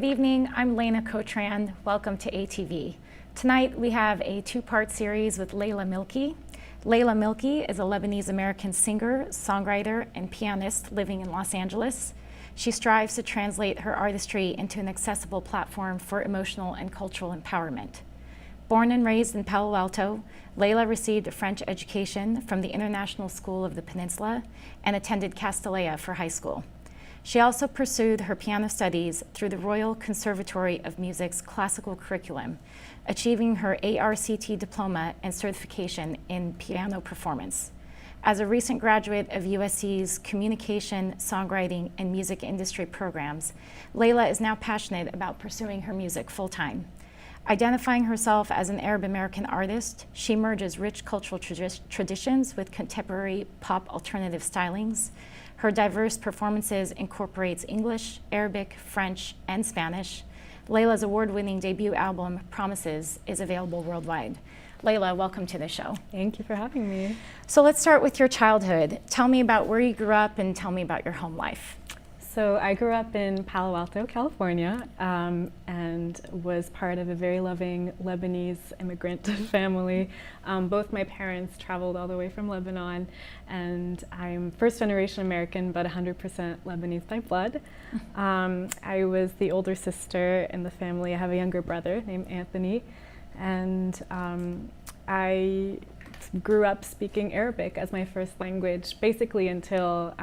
Good evening, I'm Leyna Cotran. Welcome to ATV. Tonight we have a two-part series with Leila Milki. Leila Milki is a Lebanese-American singer, songwriter, and pianist living in Los Angeles. She strives to translate her artistry into an accessible platform for emotional and cultural empowerment. Born and raised in Palo Alto, Leila received a French education from the International School of the Peninsula and attended Castilleja for high school. She also pursued her piano studies through the Royal Conservatory of Music's classical curriculum, achieving her ARCT diploma and certification in piano performance. As a recent graduate of USC's Communication, Songwriting, and Music Industry programs, Leila is now passionate about pursuing her music full-time. Identifying herself as an Arab American artist, she merges rich cultural traditions with contemporary pop alternative stylings. Her diverse performances incorporates English, Arabic, French, and Spanish. Leila's award-winning debut album, Promises, is available worldwide. Leila, welcome to the show. Thank you for having me. So let's start with your childhood. Tell me about where you grew up and tell me about your home life. So I grew up in Palo Alto, California, and was part of a very loving Lebanese immigrant family. Both my parents traveled all the way from Lebanon, and I'm first generation American, but 100% Lebanese by blood. I was the older sister in the family. I have a younger brother named Anthony, and I grew up speaking Arabic as my first language, basically until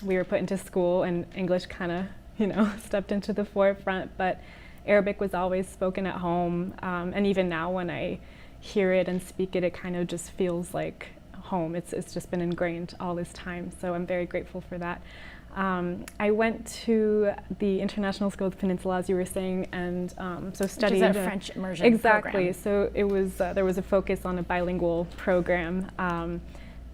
we were put into school and English kind of, stepped into the forefront. But Arabic was always spoken at home, and even now when I hear it and speak it, it kind of just feels like home. It's just been ingrained all this time, so I'm very grateful for that. I went to the International School of the Peninsula, as you were saying, and so studied. Which is a French immersion exactly. program. So it was there was a focus on a bilingual program,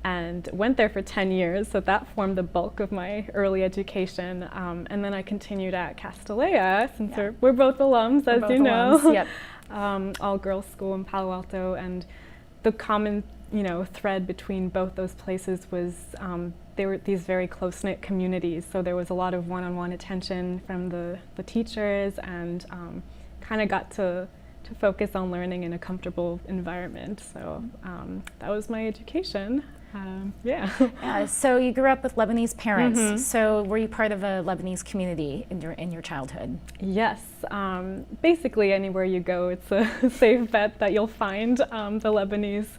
and went there for 10 years. So that formed the bulk of my early education, and then I continued at Castilleja, since we're both alums, as you know. Alums, yep. All girls school in Palo Alto, and the common thread between both those places was they were these very close-knit communities, so there was a lot of one-on-one attention from the teachers, and kind of got to focus on learning in a comfortable environment. So that was my education. So you grew up with Lebanese parents. Mm-hmm. So were you part of a Lebanese community in your childhood? Yes. Basically anywhere you go, it's a safe bet that you'll find the Lebanese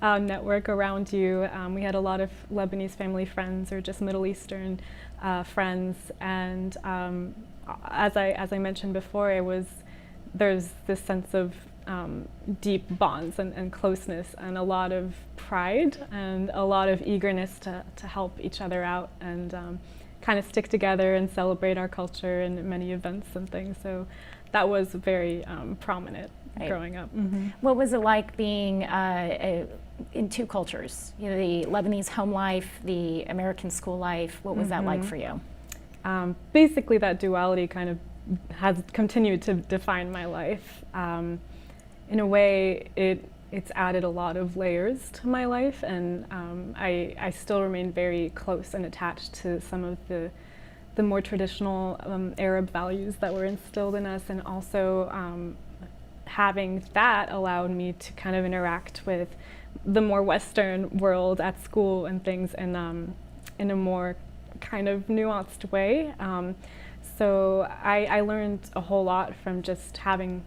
network around you. We had a lot of Lebanese family friends or just Middle Eastern friends, and as I mentioned before, there's this sense of deep bonds and closeness, and a lot of pride and a lot of eagerness to help each other out and kind of stick together and celebrate our culture in many events and things. So that was very prominent growing up. Mm-hmm. What was it like being in two cultures? The Lebanese home life, the American school life. What was that like for you? Basically, that duality kind of has continued to define my life. In a way, it's added a lot of layers to my life, and I still remain very close and attached to some of the more traditional Arab values that were instilled in us, and also having that allowed me to kind of interact with the more Western world at school and things in a more kind of nuanced way. So I learned a whole lot from just having,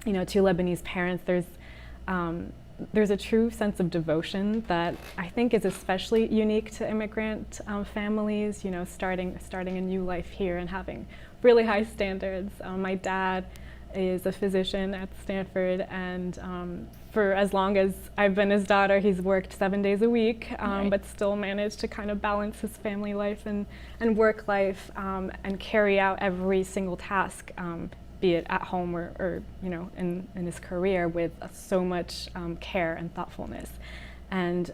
two Lebanese parents. There's a true sense of devotion that I think is especially unique to immigrant families. Starting a new life here and having really high standards. My dad is a physician at Stanford, and for as long as I've been his daughter, he's worked 7 days a week, but still managed to kind of balance his family life and work life, and carry out every single task, be it at home or in his career, with so much care and thoughtfulness. And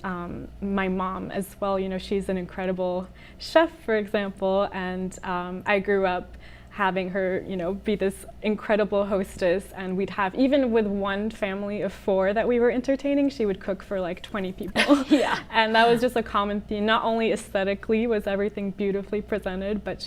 my mom as well, she's an incredible chef, for example, and I grew up having her, be this incredible hostess, and we'd have, even with one family of 4 that we were entertaining, she would cook for like 20 people. Yeah. And that was just a common theme. Not only aesthetically was everything beautifully presented, but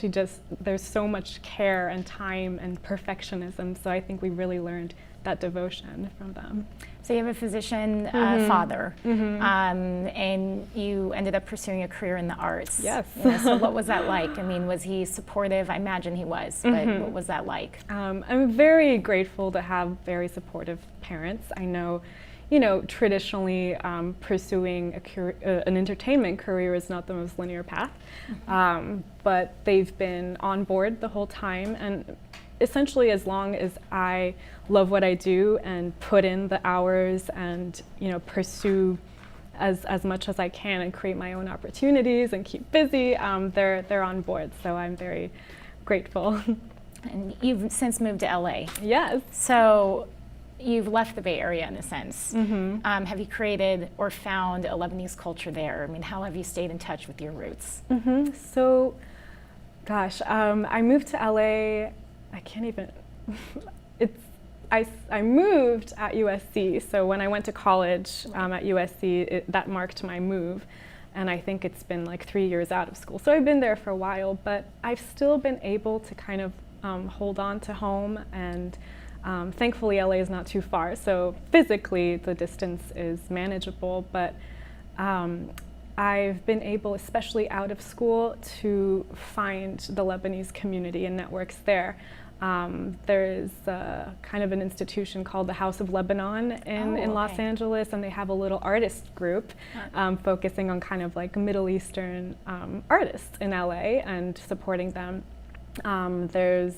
there's so much care and time and perfectionism. So I think we really learned that devotion from them. So you have a physician father, and you ended up pursuing a career in the arts. Yes. So what was that like? I mean, was he supportive? I imagine he was, but what was that like? I'm very grateful to have very supportive parents. I know, traditionally pursuing an entertainment career is not the most linear path, but they've been on board the whole time, and essentially as long as I love what I do and put in the hours and pursue as much as I can and create my own opportunities and keep busy, they're on board. So I'm very grateful. And you've since moved to LA. Yes. So you've left the Bay Area in a sense. Have you created or found a Lebanese culture there? I mean, how have you stayed in touch with your roots? So, gosh, I moved to LA. I can't even, I moved at USC, so when I went to college at USC, that marked my move, and I think it's been like 3 years out of school. So I've been there for a while, but I've still been able to kind of hold on to home, and thankfully LA is not too far, so physically the distance is manageable, but I've been able, especially out of school, to find the Lebanese community and networks there. There is kind of an institution called the House of Lebanon in Los Angeles, and they have a little artist group focusing on kind of like Middle Eastern artists in LA and supporting them. There's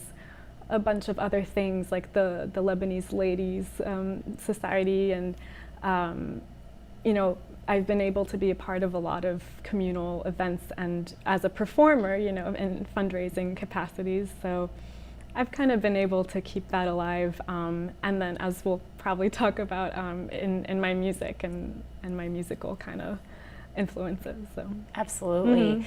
a bunch of other things like the Lebanese Ladies Society, and I've been able to be a part of a lot of communal events and as a performer, in fundraising capacities. So I've kind of been able to keep that alive, and then, as we'll probably talk about, in my music and my musical kind of influences. So absolutely.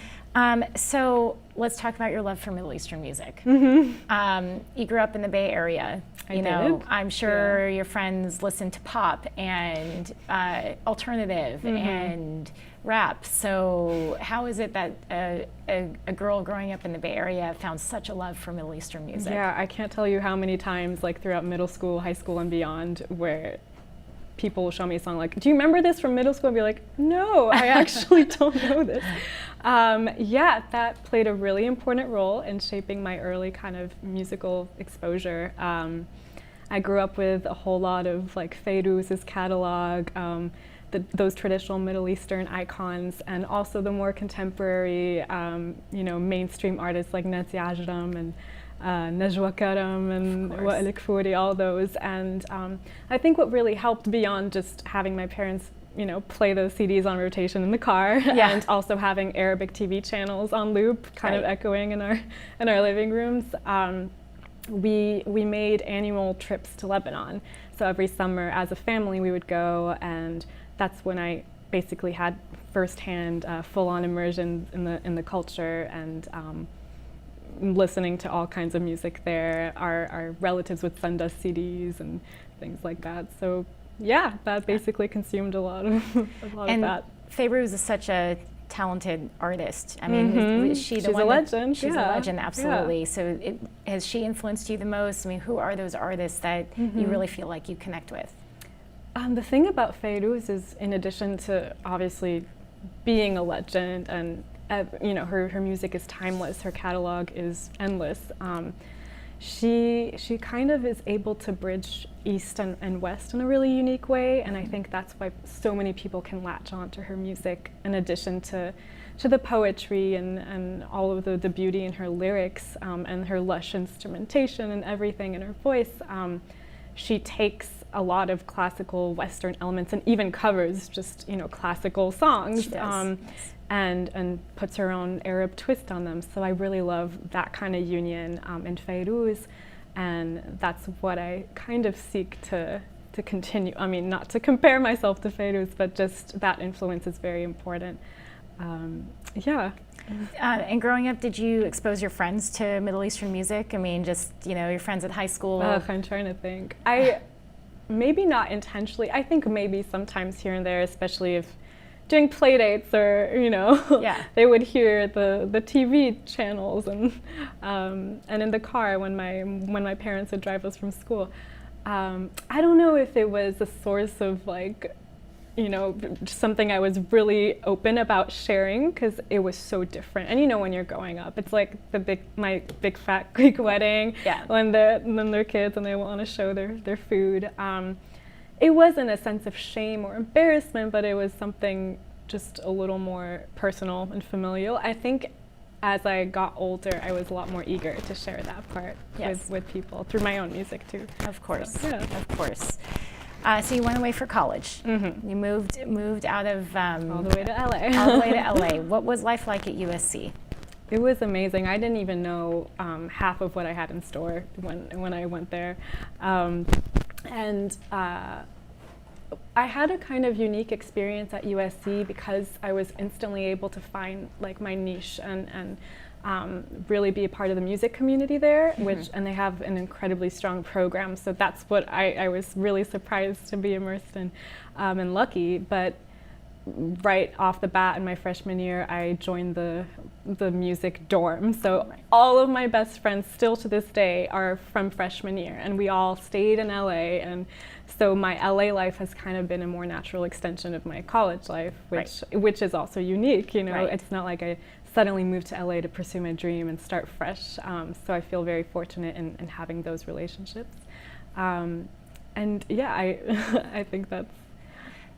So let's talk about your love for Middle Eastern music. You grew up in the Bay Area. I did. I'm sure your friends listened to pop and alternative and rap. So how is it that a girl growing up in the Bay Area found such a love for Middle Eastern music? Yeah, I can't tell you how many times, like throughout middle school, high school, and beyond, where people will show me a song like, do you remember this from middle school? I'll be like, no, I actually don't know this. Yeah, that played a really important role in shaping my early kind of musical exposure. I grew up with a whole lot of like Fairuz's catalog, those traditional Middle Eastern icons, and also the more contemporary, mainstream artists like Nancy Ajram and Najwa Karam and Wa'il Kfouri, all those. And I think what really helped, beyond just having my parents play those CDs on rotation in the car, and also having Arabic TV channels on loop, kind of echoing in our living rooms, we made annual trips to Lebanon. So every summer as a family we would go, and that's when I basically had firsthand full-on immersion in the culture, and listening to all kinds of music there. Our relatives would send us CDs and things like that. So yeah, that basically consumed a lot of that. And Fairuz is such a talented artist. I mean, is she the She's one a legend. She's a legend, absolutely. Yeah. So has she influenced you the most? I mean, who are those artists that you really feel like you connect with? The thing about Fairuz is, in addition to obviously being a legend, and her music is timeless, her catalog is endless. She kind of is able to bridge East and West in a really unique way, and I think that's why so many people can latch on to her music, in addition to the poetry and all of the beauty in her lyrics, and her lush instrumentation and everything in her voice. She takes a lot of classical Western elements and even covers just classical songs. She does. And puts her own Arab twist on them. So I really love that kind of union in Fairuz, and that's what I kind of seek to continue. I mean, not to compare myself to Fairuz, but just that influence is very important. Yeah. And growing up, did you expose your friends to Middle Eastern music? I mean, just, your friends at high school? I'm trying to think. Maybe not intentionally. I think maybe sometimes here and there, especially if doing play dates or, Yeah. they would hear the TV channels and in the car when my parents would drive us from school. I don't know if it was a source of something I was really open about sharing because it was so different. And when you're growing up, it's like my big fat Greek wedding. Yeah. When they're kids and they want to show their food. It wasn't a sense of shame or embarrassment, but it was something just a little more personal and familial. I think as I got older, I was a lot more eager to share that part with people through my own music too. Of course. So, yeah. Of course. So you went away for college. Mm-hmm. You moved out of all the way to LA. all the way to LA. What was life like at USC? It was amazing. I didn't even know half of what I had in store when I went there, and I had a kind of unique experience at USC because I was instantly able to find my niche and really be a part of the music community there, and they have an incredibly strong program. So that's what I was really surprised to be immersed in and lucky. But right off the bat in my freshman year, I joined the music dorm. So all of my best friends still to this day are from freshman year, and we all stayed in LA. And so my LA life has kind of been a more natural extension of my college life, which is also unique. Right. It's not like I suddenly moved to LA to pursue my dream and start fresh. So I feel very fortunate in having those relationships. And yeah, I think that's.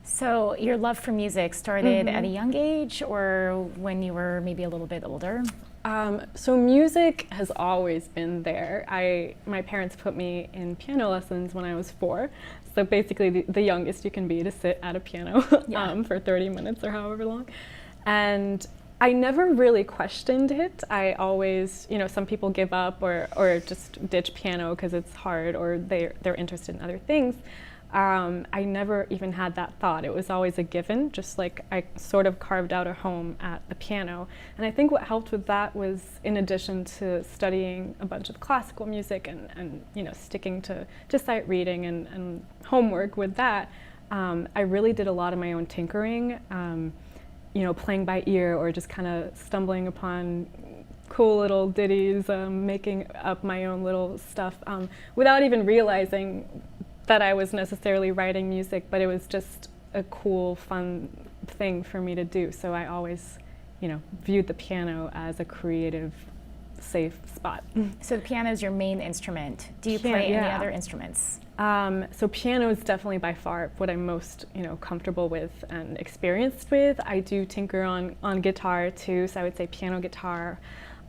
So your love for music started at a young age or when you were maybe a little bit older? So music has always been there. My parents put me in piano lessons when I was 4. So basically the youngest you can be to sit at a piano for 30 minutes or however long. And I never really questioned it. I always, some people give up or just ditch piano because it's hard or they're interested in other things. I never even had that thought. It was always a given, just like I sort of carved out a home at the piano. And I think what helped with that was, in addition to studying a bunch of classical music and sticking to sight reading and homework with that, I really did a lot of my own tinkering, playing by ear or just kind of stumbling upon cool little ditties, making up my own little stuff without even realizing that I was necessarily writing music, but it was just a cool, fun thing for me to do. So I always, viewed the piano as a creative, safe spot. So the piano is your main instrument. Do you play any other instruments? So piano is definitely by far what I'm most, comfortable with and experienced with. I do tinker on guitar too, so I would say piano, guitar.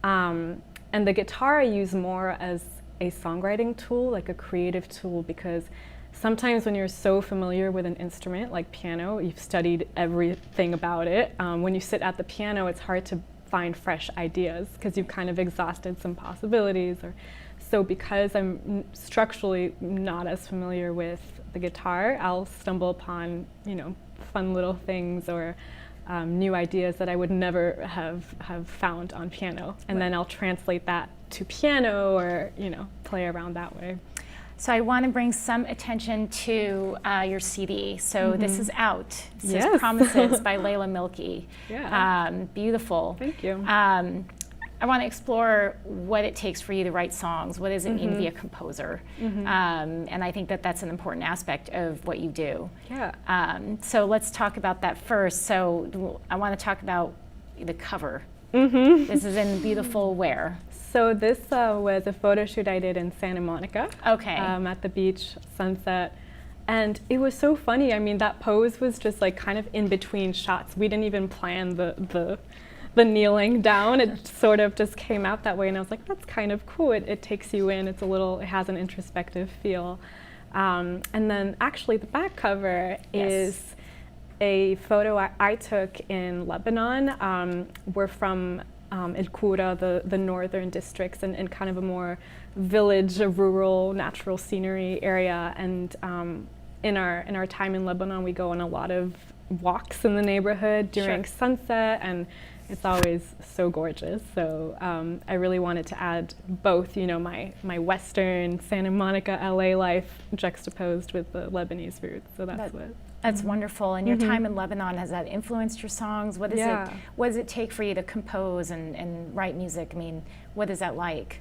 And the guitar I use more as a songwriting tool, like a creative tool, because sometimes when you're so familiar with an instrument like piano, you've studied everything about it. When you sit at the piano, it's hard to find fresh ideas because you've kind of exhausted some possibilities. So because I'm structurally not as familiar with the guitar, I'll stumble upon, fun little things or new ideas that I would never have found on piano. And then I'll translate that to piano or, play around that way. So I want to bring some attention to your CD. So this is out. This is Promises by Leila Milki. Yeah. Beautiful. Thank you. I want to explore what it takes for you to write songs. What does it mean to be a composer? And I think that that's an important aspect of what you do. Yeah. So let's talk about that first. So I want to talk about the cover. This is in beautiful where? So this was a photo shoot I did in Santa Monica. Okay. At the beach, sunset. And it was so funny. I mean, that pose was just kind of in between shots. We didn't even plan the kneeling down. It sort of just came out that way. And I was like, that's kind of cool. It takes you in. It has an introspective feel. And then actually the back cover is a photo I took in Lebanon. We're from El Qura, the northern districts, and kind of a more village, rural, natural scenery area. And in our time in Lebanon, we go on a lot of walks in the neighborhood during sunset, and it's always so gorgeous. So I really wanted to add both, my Western Santa Monica, LA life juxtaposed with the Lebanese roots. So that's wonderful. And your time in Lebanon, has that influenced your songs? What does it take for you to compose and write music? I mean, what is that like?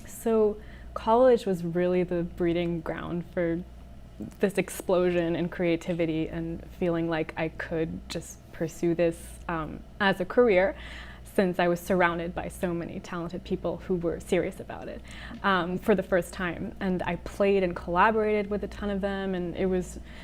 So college was really the breeding ground for this explosion in creativity and feeling like I could just pursue this as a career, since I was surrounded by so many talented people who were serious about it for the first time. And I played and collaborated with a ton of them, and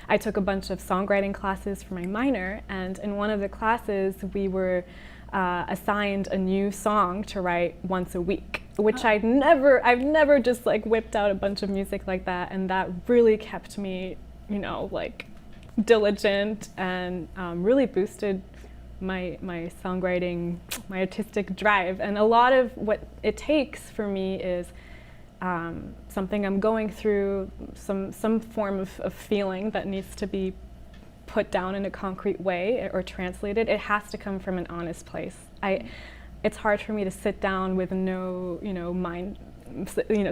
I took a bunch of songwriting classes for my minor, and in one of the classes we were assigned a new song to write once a week, which I've never just whipped out a bunch of music like that, and that really kept me, diligent, and really boosted my songwriting, my artistic drive. And a lot of what it takes for me is something I'm going through, some form of feeling that needs to be put down in a concrete way or translated. It has to come from an honest place. It's hard for me to sit down with no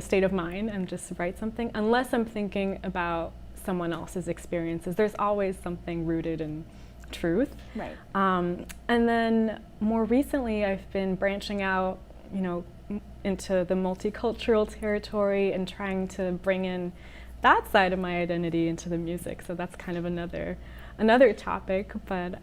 state of mind and just write something unless I'm thinking about someone else's experiences. There's always something rooted in truth. Right. And then more recently, I've been branching out, into the multicultural territory and trying to bring in that side of my identity into the music. So that's kind of another topic, but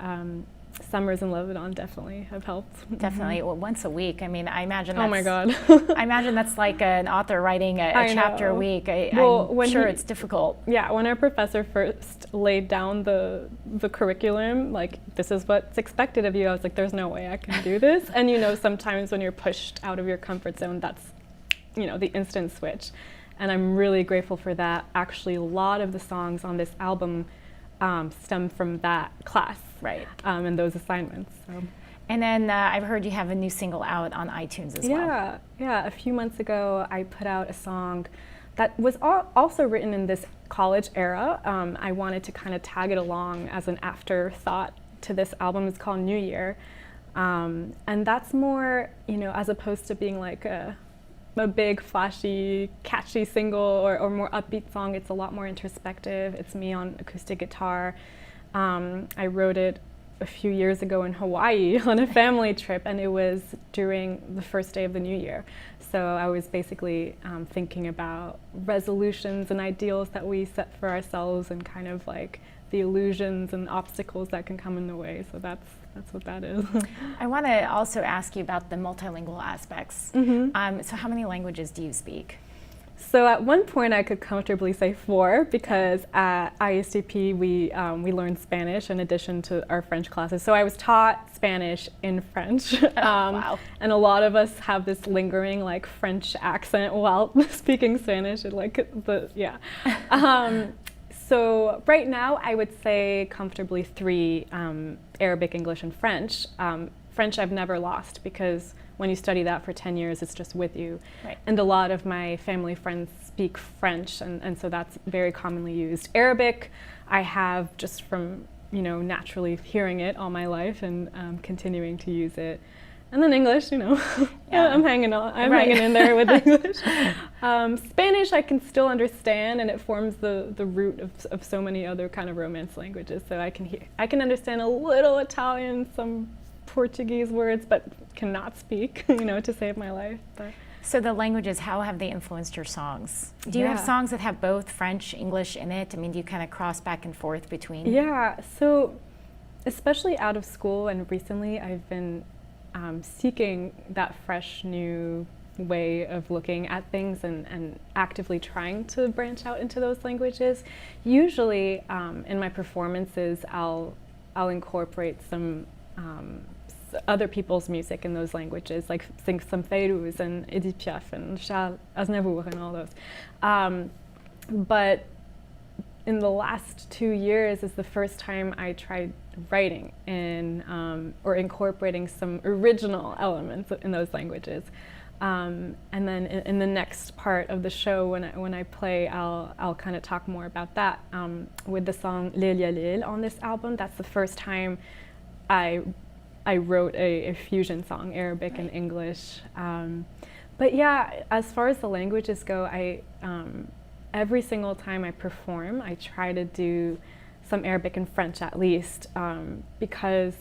summers in Lebanon definitely have helped. Definitely. Well, once a week. I mean, I imagine Oh my God. I imagine that's like an author writing a chapter a week. I'm sure it's difficult. Yeah, when our professor first laid down the curriculum, this is what's expected of you, I was like, there's no way I can do this. And sometimes when you're pushed out of your comfort zone, that's, the instant switch. And I'm really grateful for that. Actually, a lot of the songs on this album stem from that class, right? And those assignments. So. And then I've heard you have a new single out on iTunes as well. Yeah. A few months ago, I put out a song that was also written in this college era. I wanted to kind of tag it along as an afterthought to this album. It's called New Year, and that's more, as opposed to being like a big, flashy, catchy single or more upbeat song. It's a lot more introspective. It's me on acoustic guitar. I wrote it a few years ago in Hawaii on a family trip, and it was during the first day of the new year. So I was basically thinking about resolutions and ideals that we set for ourselves, and kind of like the illusions and obstacles that can come in the way. So that's what that is. I want to also ask you about the multilingual aspects. So how many languages do you speak? So at one point I could comfortably say 4, because at ISDP we learned Spanish in addition to our French classes. So I was taught Spanish in French. Wow. And a lot of us have this lingering French accent while speaking Spanish. So right now I would say comfortably 3, Arabic, English, and French. French I've never lost, because when you study that for 10 years, it's just with you. Right. And a lot of my family friends speak French, and so that's very commonly used. Arabic, I have just from, naturally hearing it all my life and continuing to use it. And then English, I'm hanging in there with English. Spanish I can still understand, and it forms the root of so many other kind of Romance languages. So I can understand a little Italian, some Portuguese words, but cannot speak, to save my life. But. So the languages, how have they influenced your songs? Do you have songs that have both French, English in it? I mean, do you kind of cross back and forth between? Yeah, so especially out of school and recently, I've been seeking that fresh new way of looking at things and actively trying to branch out into those languages. Usually in my performances, I'll incorporate some other people's music in those languages, like sing some Fayrouz and Edith Piaf and Charles Aznavour and all those. But in the last 2 years is the first time I tried writing in or incorporating some original elements in those languages. And then in the next part of the show, when I play, I'll kind of talk more about that. With the song Leila on this album, that's the first time I wrote a fusion song, Arabic and English. But yeah, as far as the languages go, every single time I perform, I try to do some Arabic and French at least, because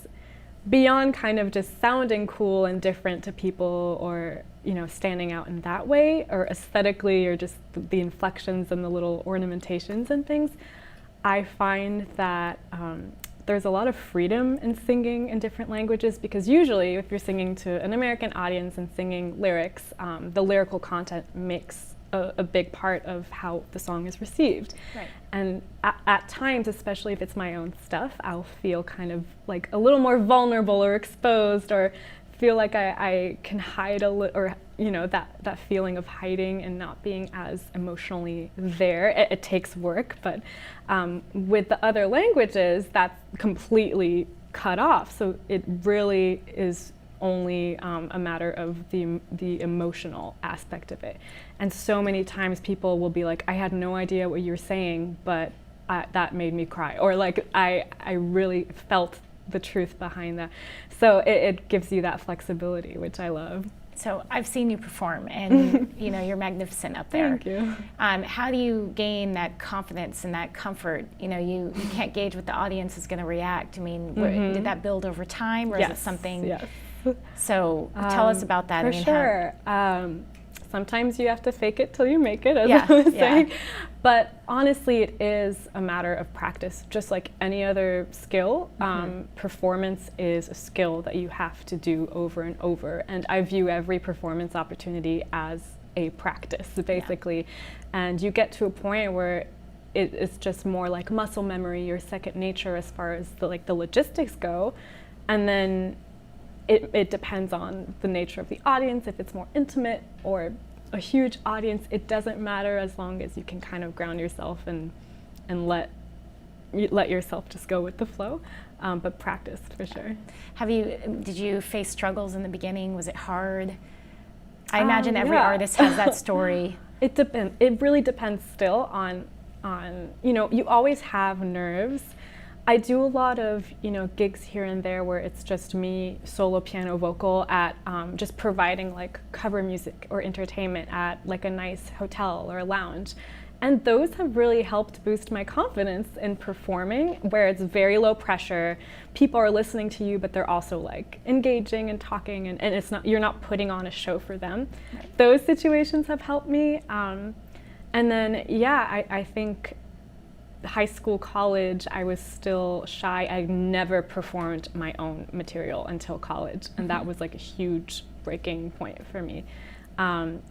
beyond kind of just sounding cool and different to people, or standing out in that way, or aesthetically, or just the inflections and the little ornamentations and things, I find that there's a lot of freedom in singing in different languages, because usually if you're singing to an American audience and singing lyrics, the lyrical content makes a big part of how the song is received. Right. And at times, especially if it's my own stuff, I'll feel kind of like a little more vulnerable or exposed, or feel like I can hide a little, or that feeling of hiding and not being as emotionally there. It takes work, but with the other languages, that's completely cut off. So it really is only a matter of the emotional aspect of it. And so many times people will be like, I had no idea what you were saying, but that made me cry, or like I really felt the truth behind that. So it gives you that flexibility, which I love. So I've seen you perform, and you're magnificent up there. Thank you. How do you gain that confidence and that comfort? You can't gauge what the audience is going to react. I mean, did that build over time, or is it something? Yes. So tell us about that. For sure. Sometimes you have to fake it till you make it, as I was saying. Yeah. But honestly, it is a matter of practice. Just like any other skill, performance is a skill that you have to do over and over. And I view every performance opportunity as a practice, basically. Yeah. And you get to a point where it's just more like muscle memory or second nature as far as the logistics go. And then it depends on the nature of the audience. If it's more intimate or a huge audience, it doesn't matter, as long as you can kind of ground yourself and let yourself just go with the flow. But practice, for sure. Did you face struggles in the beginning? Was it hard? I imagine every artist has that story. It depends. It really depends still on you always have nerves. I do a lot of gigs here and there where it's just me solo piano vocal at just providing like cover music or entertainment at like a nice hotel or a lounge, and those have really helped boost my confidence in performing, where it's very low pressure. People are listening to you, but they're also like engaging and talking, and it's not, you're not putting on a show for them. Right. Those situations have helped me, and then I think high school, college, I was still shy. I never performed my own material until college, and that was like a huge breaking point for me. And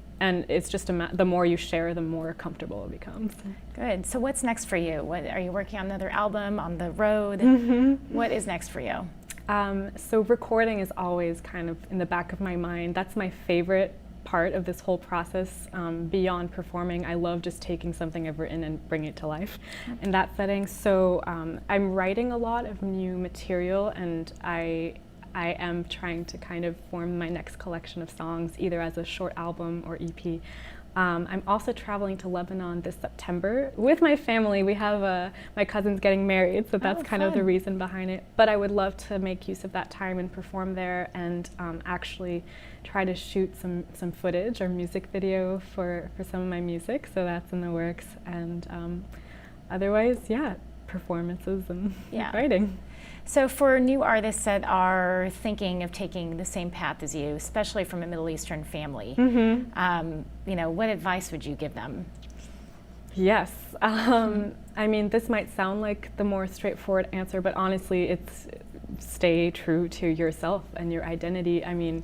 it's just the more you share, the more comfortable it becomes. Good. So what's next for you? Are you working on another album, on the road? What is next for you? So recording is always kind of in the back of my mind. That's my favorite part of this whole process. Beyond performing, I love just taking something I've written and bringing it to life in that setting. So I'm writing a lot of new material, and I am trying to kind of form my next collection of songs, either as a short album or EP. I'm also traveling to Lebanon this September with my family. We have my cousin's getting married, so that's kind of the reason behind it. But I would love to make use of that time and perform there, and actually try to shoot some footage or music video for some of my music. So that's in the works. And otherwise, performances and writing. So for new artists that are thinking of taking the same path as you, especially from a Middle Eastern family, what advice would you give them? Yes. I mean, this might sound like the more straightforward answer, but honestly, it's stay true to yourself and your identity. I mean,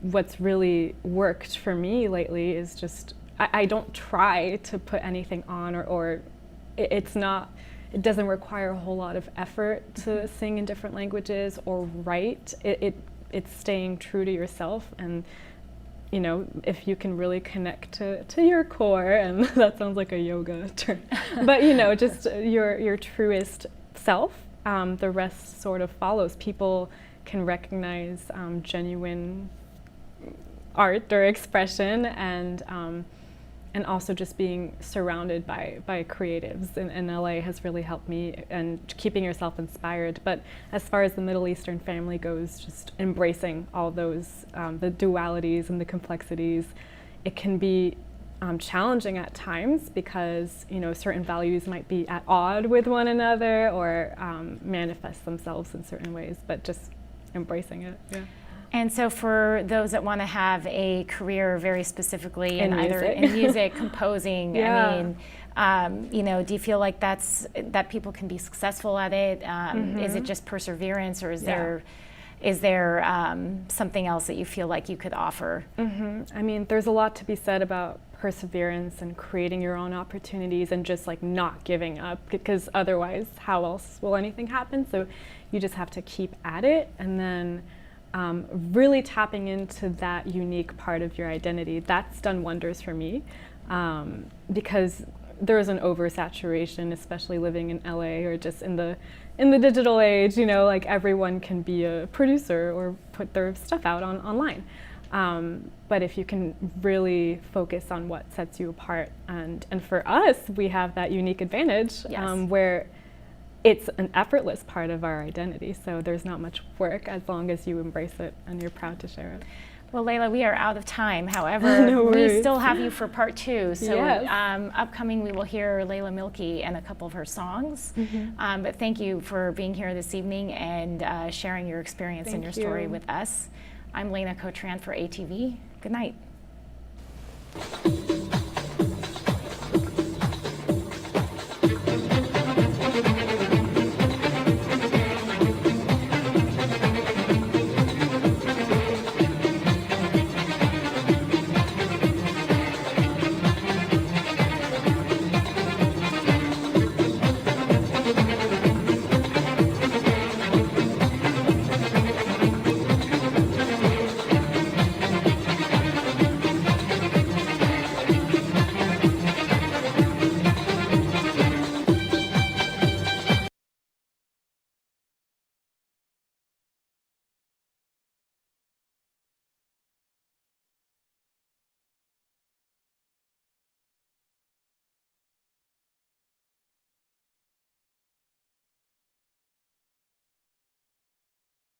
what's really worked for me lately is just, I don't try to put anything on, or it's not, it doesn't require a whole lot of effort to sing in different languages or write. It's staying true to yourself, and if you can really connect to your core, and that sounds like a yoga term, but just your truest self, the rest sort of follows. People can recognize genuine art or expression, and also just being surrounded by creatives in LA has really helped me, and keeping yourself inspired. But as far as the Middle Eastern family goes, just embracing all those, the dualities and the complexities. It can be challenging at times because, you know, certain values might be at odds with one another, or manifest themselves in certain ways, but just embracing it. Yeah. And so for those that want to have a career very specifically In either music. in music, composing, Yeah. I mean, you know, do you feel like that people can be successful at it? Is it just perseverance, or is there something else that you feel like you could offer? I mean, there's a lot to be said about perseverance and creating your own opportunities and just like not giving up, because otherwise how else will anything happen? So you just have to keep at it, and then really tapping into that unique part of your identity. That's done wonders for me, because there is an oversaturation, especially living in LA or just in the digital age, you know, like everyone can be a producer or put their stuff out online. But if you can really focus on what sets you apart, and for us, we have that unique advantage, Yes. where it's an effortless part of our identity. So there's not much work as long as you embrace it and you're proud to share it. Well, Leila, we are out of time. However, No we worries. still have you for part 2. So Yes. upcoming, we will hear Leila Milki and a couple of her songs. But thank you for being here this evening and sharing your experience and your Thank story you. with us. I'm Leyna Cotran for ATV. Good night.